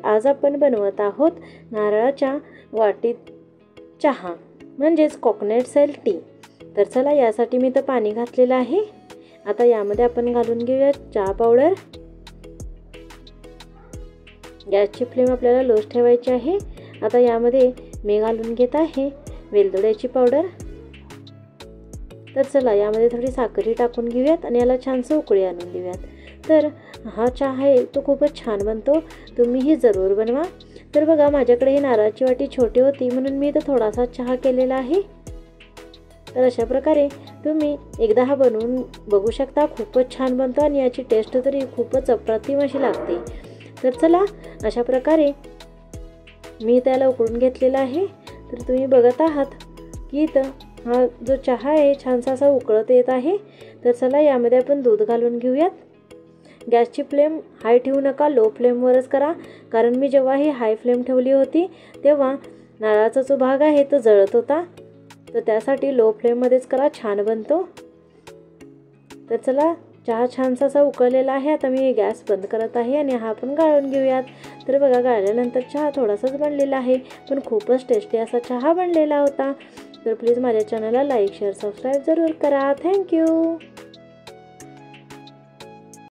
आज आपण बनवत आहोत नारळाच्या वाटीत चहा म्हणजेच कोकोनट सेल टी। तर चला यासाठी मी तर पाणी घातलेलं आहे। आता यामध्ये आपण घालून घेऊया चहा पावडर। गॅसची फ्लेम आपल्याला लोच ठेवायची आहे। आता यामध्ये मी घालून घेत आहे वेलदोड्याची पावडर। तर चला यामध्ये थोडी साखर टाकून घेऊयात आणि याला छानसं उकळी आणून देऊयात। तर हा चहा आहे तो खूपच छान बनतो, तुम्हीही जरूर बनवा। तर बघा माझ्याकडे ही नारळाची वाटी छोटी होती म्हणून मी इथे थोडासा चहा केलेला आहे। तर अशा प्रकारे तुम्ही एकदा हा बनवून बघू शकता, खूपच छान बनतो आणि याची टेस्ट तरी खूपच अप्रतिम अशी लागते। तर चला अशा प्रकारे मी त्याला उकळून घेतलेला आहे। तर तुम्ही बघत आहात की इथं हा जो चहा आहे छानसा असा उकळत येत आहे। तर चला यामध्ये आपण दूध घालून घेऊयात। गॅसची फ्लेम हाय ठेवू नका, लो फ्लेमवरच करा, कारण मी जेव्हा ही हाय फ्लेम ठेवली होती तेव्हा नारळाचा जो भाग आहे तो जळत होता। तर त्यासाठी लो फ्लेममध्येच करा, छान बनतो। तर चला चहा छानसा असा उकळलेला आहे। आता मी गॅस बंद करत आहे आणि हा आपण गाळून घेऊयात। तर बघा गाळल्यानंतर चहा थोडासाच बनलेला आहे, पण खूपच टेस्टी असा चहा बनलेला होता। तर प्लीज माझ्या चॅनलला लाईक शेअर सबस्क्राईब जरूर करा। थँक्यू।